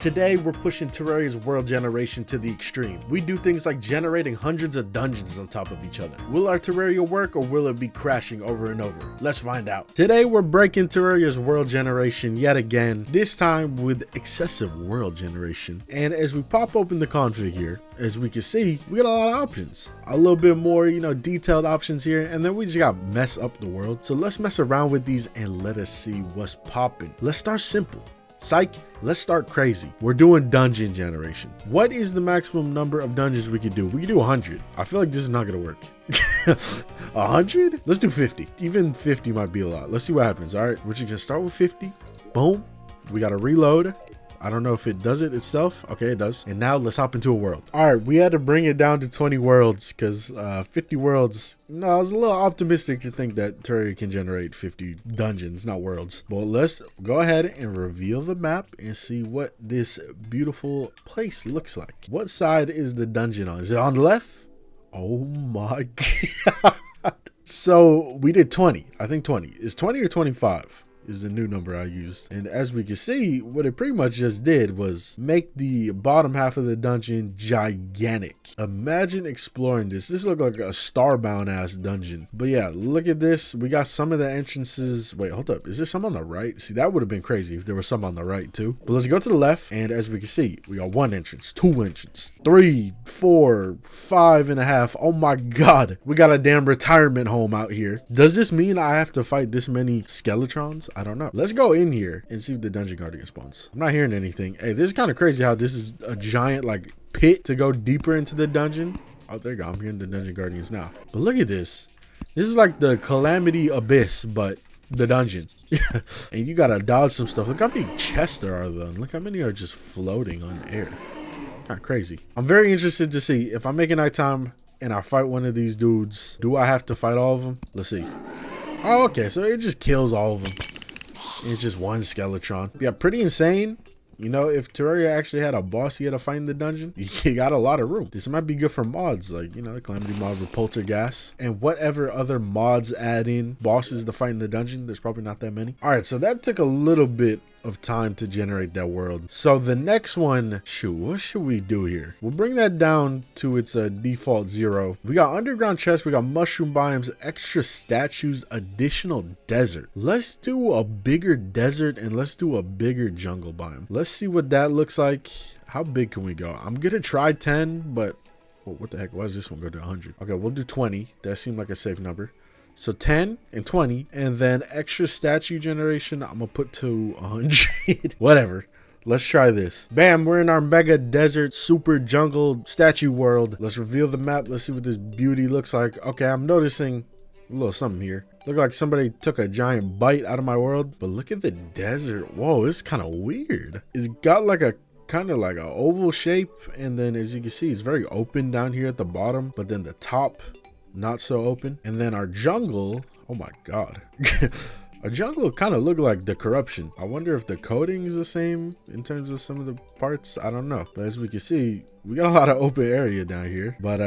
Today, we're pushing Terraria's world generation to the extreme. We do things like generating hundreds of dungeons on top of each other. Will our Terraria work, or will it be crashing over and over? Let's find out. Today, we're breaking Terraria's world generation yet again, this time with excessive world generation. And as we pop open the config here, as we can see, we got a lot of options. A little bit more, detailed options here, and then we just got mess up the world. So let's mess around with these and let us see what's popping. Let's start simple. Psych, let's start crazy. We're doing dungeon generation. What is the maximum number of dungeons we can do? We can do 100. I feel like this is not gonna work. 100? Let's do 50. Even 50 might be a lot. Let's see what happens. All right, we're just gonna start with 50. Boom. We gotta reload. I don't know if it does it itself. Okay, it does. And now let's hop into a world. All right, we had to bring it down to 20 worlds because 50 worlds. No, I was a little optimistic to think that Terraria can generate 50 dungeons, not worlds. But let's go ahead and reveal the map and see what this beautiful place looks like. What side is the dungeon on? Is it on the left? Oh my God. So we did 20. I think 20. Is 20 or 25? Is the new number I used. And as we can see, what it pretty much just did was make the bottom half of the dungeon gigantic. Imagine exploring this. This looked like a starbound ass dungeon. But yeah, look at this. We got some of the entrances. Wait, hold up. Is there some on the right? See, that would have been crazy if there was some on the right too. But let's go to the left. And as we can see, we got 1 entrance, 2 entrance, 3, 4, 5.5. Oh my God. We got a damn retirement home out here. Does this mean I have to fight this many Skeletrons? I don't know. Let's go in here and see if the dungeon guardian spawns. I'm not hearing anything. Hey, this is kind of crazy how this is a giant like pit to go deeper into the dungeon. Oh, there you go. I'm hearing the dungeon guardians now. But look at this. This is like the Calamity Abyss, but the dungeon. And you gotta dodge some stuff. Look how many chests there are though. Look how many are just floating on air. Kind of crazy. I'm very interested to see if I make it nighttime and I fight one of these dudes. Do I have to fight all of them? Let's see. Oh, okay. So it just kills all of them. It's just 1 Skeletron. Yeah, pretty insane. If Terraria actually had a boss you had to fight in the dungeon, you got a lot of room. This might be good for mods, like, the Calamity mod with Poltergeist. And whatever other mods add in bosses to fight in the dungeon, there's probably not that many. All right, so that took a little bit of time to generate that world. So the next one, shoot, what should we do here? We'll bring that down to its default 0. We got underground chests, we got mushroom biomes, extra statues, additional desert. Let's do a bigger desert and let's do a bigger jungle biome. Let's see what that looks like. How big can we go? I'm gonna try 10, but what the heck? Why does this one go to 100? Okay, we'll do 20. That seemed like a safe number. So 10 and 20, and then extra statue generation, I'm gonna put to 100. Whatever. Let's try this. Bam, we're in our mega desert super jungle statue world. Let's reveal the map. Let's see what this beauty looks like. Okay, I'm noticing a little something here. Look like somebody took a giant bite out of my world. But look at the desert. Whoa, it's kind of weird. It's got like a kind of like an oval shape, and then as you can see, it's very open down here at the bottom, but then the top not so open. And then our jungle, oh my God. Our jungle kind of looked like the corruption. I wonder if the coding is the same in terms of some of the parts. I don't know. But as we can see, we got a lot of open area down here, but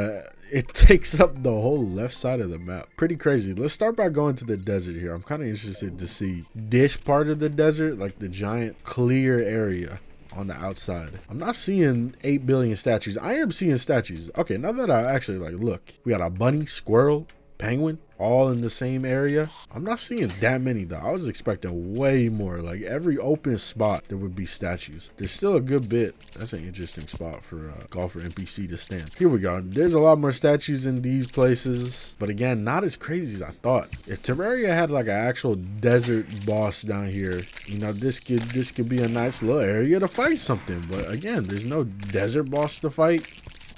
it takes up the whole left side of the map. Pretty crazy. Let's start by going to the desert here. I'm kind of interested to see this part of the desert, like the giant clear area on the outside. I'm not seeing 8 billion statues. I am seeing statues. Okay, now that I actually look, we got a bunny, squirrel, penguin, all in the same area. I'm not seeing that many though. I was expecting way more. Like every open spot there would be statues. There's still a good bit. That's an interesting spot for a golfer NPC to stand. Here we go. There's a lot more statues in these places, but again, not as crazy as I thought. If Terraria had like an actual desert boss down here, this could be a nice little area to fight something. But again, there's no desert boss to fight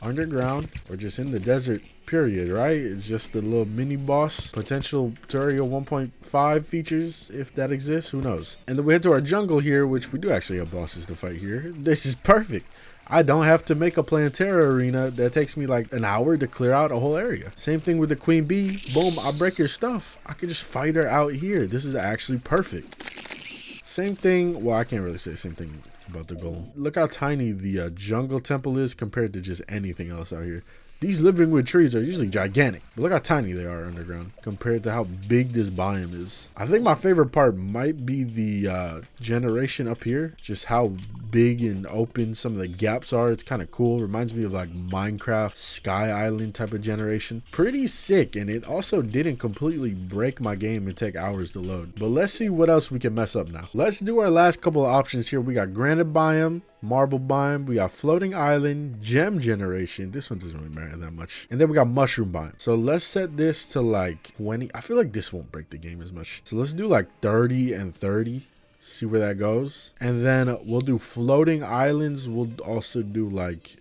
underground or just in the desert, period, right? It's just a little mini boss, potential Terraria 1.5 features, if that exists, who knows. And then we head to our jungle here, which we do actually have bosses to fight here. This is perfect. I don't have to make a Plantera arena that takes me like an hour to clear out a whole area. Same thing with the queen bee. Boom, I break your stuff. I can just fight her out here. This is actually perfect. Same thing. Well, I can't really say the same thing about the golem. Look how tiny the jungle temple is compared to just anything else out here. These living wood trees are usually gigantic, but look how tiny they are underground compared to how big this biome is. I think my favorite part might be the generation up here, just how big and open some of the gaps are. It's kind of cool. Reminds me of like Minecraft Sky Island type of generation. Pretty sick, and it also didn't completely break my game and take hours to load. But let's see what else we can mess up now. Let's do our last couple of options here. We got granite biome, marble biome, we got floating island, gem generation. This one doesn't really matter that much. And then we got mushroom biome. So let's set this to like 20. I feel like this won't break the game as much. So let's do like 30 and 30. See where that goes. And then we'll do floating islands. We'll also do like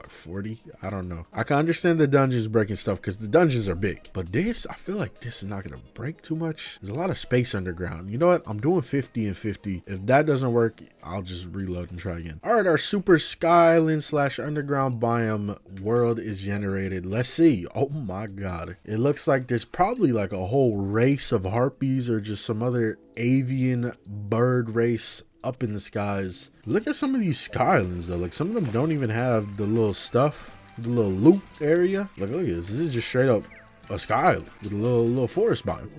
40. I don't know. I can understand the dungeons breaking stuff because the dungeons are big, but this, I feel like this is not gonna break too much. There's a lot of space underground. You know what, I'm doing 50 and 50. If that doesn't work, I'll just reload and try again. All right, our super sky island / underground biome world is generated. Let's see. Oh my god, it looks like there's probably like a whole race of harpies or just some other avian bird race up in the skies. Look at some of these sky islands though. Like some of them don't even have the little stuff, the little loot area. Like look at this. This is just straight up a sky island with a little forest biome.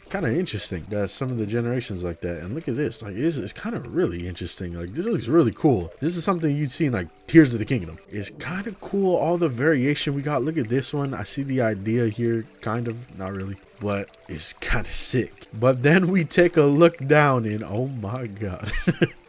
Kind of interesting that some of the generations like that. And look at this, like it's kind of really interesting. Like this looks really cool. This is something you'd see in like Tears of the Kingdom. It's kind of cool, all the variation we got. Look at this one. I see the idea here, kind of, not really, but it's kind of sick. But then we take a look down and oh my god,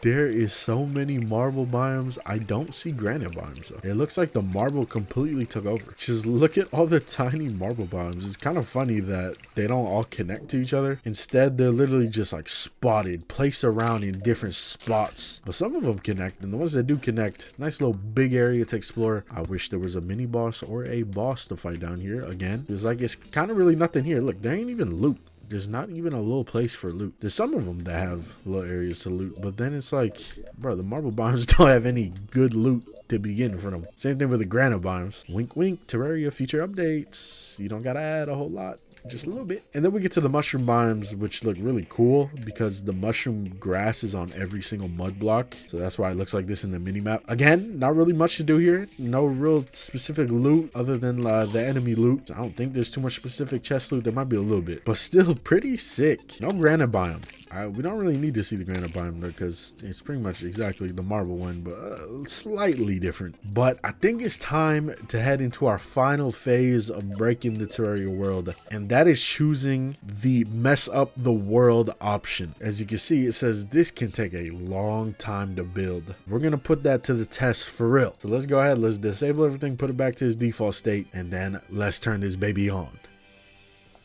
there is so many marble biomes. I don't see granite biomes though. It looks like the marble completely took over. Just look at all the tiny marble biomes. It's kind of funny that they don't all connect to each other. Instead, they're literally just like spotted, placed around in different spots. But some of them connect, and the ones that do connect, nice little big area to explore. I wish there was a mini boss or a boss to fight down here again. It's like it's kind of really nothing here. Look, there ain't even loot. There's not even a little place for loot. There's some of them that have little areas to loot, but then it's like, bro, the marble biomes don't have any good loot to begin for them. Same thing with the granite biomes. Wink, wink. Terraria future updates. You don't gotta add a whole lot. Just a little bit. And then we get to the mushroom biomes, which look really cool because the mushroom grass is on every single mud block. So that's why it looks like this in the mini map. Again, not really much to do here. No real specific loot other than the enemy loot. I don't think there's too much specific chest loot. There might be a little bit, but still pretty sick. No granite biome. We don't really need to see the granite biome though, because it's pretty much exactly the marble one, but slightly different. But I think it's time to head into our final phase of breaking the Terraria world, and that is choosing the mess up the world option. As you can see, it says this can take a long time to build. We're gonna put that to the test for real. So let's go ahead, let's disable everything, put it back to its default state, and then let's turn this baby on.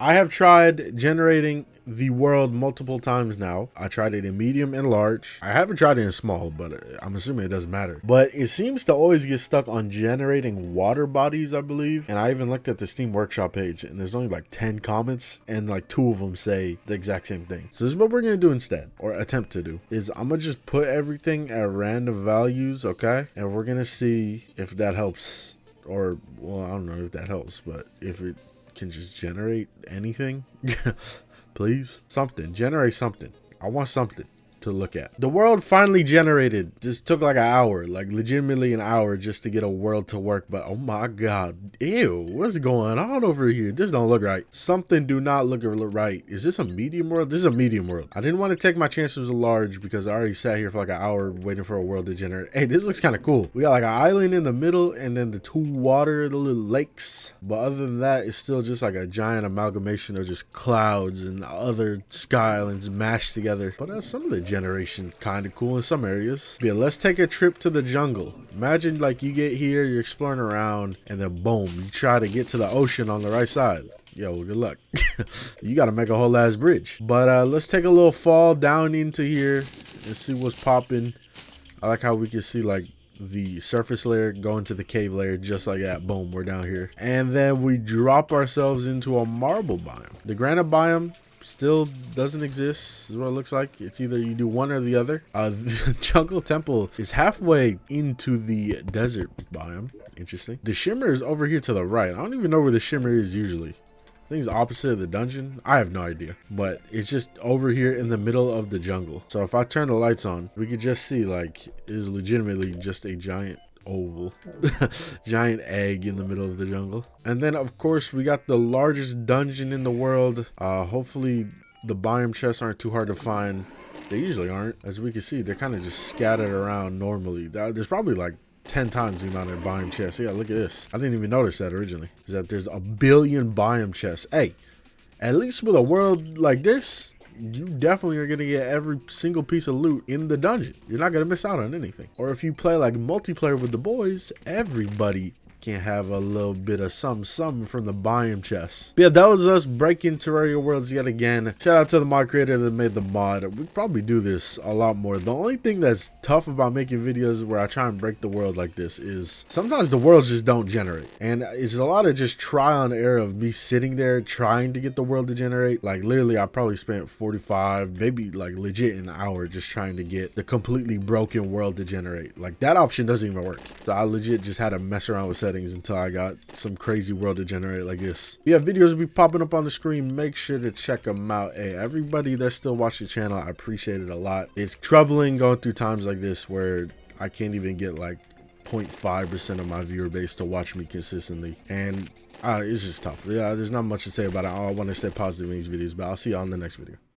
I have tried generating the world multiple times now. I tried it in medium and large. I haven't tried it in small, but I'm assuming it doesn't matter. But it seems to always get stuck on generating water bodies, I believe. And I even looked at the Steam Workshop page and there's only like 10 comments and like 2 of them say the exact same thing. So this is what we're gonna do instead, or attempt to do, is I'm gonna just put everything at random values, okay? And we're gonna see if that helps, or well, I don't know if that helps, but if it can just generate anything. Please, something, generate something. I want something to look at. The world finally generated. Just took like an hour, like legitimately an hour just to get a world to work. But oh my god, ew, what's going on over here? This don't look right. Something do not look right. Is this a medium world? This is a medium world. I didn't want to take my chances with large because I already sat here for like an hour waiting for a world to generate. Hey, this looks kind of cool. We got like an island in the middle and then the 2 water, the little lakes. But other than that, it's still just like a giant amalgamation of just clouds and other sky islands mashed together. But some of the generation kind of cool in some areas. Yeah, let's take a trip to the jungle. Imagine like you get here, you're exploring around, and then boom, you try to get to the ocean on the right side. Yo, well, good luck. You gotta make a whole ass bridge. But let's take a little fall down into here and see what's popping. I like how we can see like the surface layer go into the cave layer just like that. Boom, we're down here. And then we drop ourselves into a marble biome. The granite biome still doesn't exist, is what it looks like. It's either you do one or the other. The jungle temple is halfway into the desert biome. Interesting. The shimmer is over here to the right. I don't even know where the shimmer is usually. I think it's opposite of the dungeon. I have no idea, but it's just over here in the middle of the jungle. So if I turn the lights on, we could just see like it is legitimately just a giant oval. Giant egg in the middle of the jungle. And then of course we got the largest dungeon in the world. Hopefully the biome chests aren't too hard to find. They usually aren't. As we can see, they're kind of just scattered around normally. There's probably like 10 times the amount of biome chests. Yeah, look at this. I didn't even notice that originally. Is that there's a billion biome chests. Hey, at least with a world like this, you definitely are going to get every single piece of loot in the dungeon. You're not going to miss out on anything. Or if you play like multiplayer with the boys, everybody can have a little bit of something from the biome chest. But yeah, that was us breaking Terraria worlds yet again. Shout out to the mod creator that made the mod. We probably do this a lot more. The only thing that's tough about making videos where I try and break the world like this is sometimes the worlds just don't generate. And it's a lot of just trial and error of me sitting there trying to get the world to generate. Like literally I probably spent 45, maybe like legit an hour just trying to get the completely broken world to generate. Like that option doesn't even work. So I legit just had to mess around with settings until I got some crazy world to generate like this. Yeah, videos will be popping up on the screen. Make sure to check them out. Hey, everybody that's still watching the channel, I appreciate it a lot. It's troubling going through times like this where I can't even get like 0.5% of my viewer base to watch me consistently, and it's just tough. Yeah, there's not much to say about it. I want to stay positive in these videos, but I'll see you on the next video.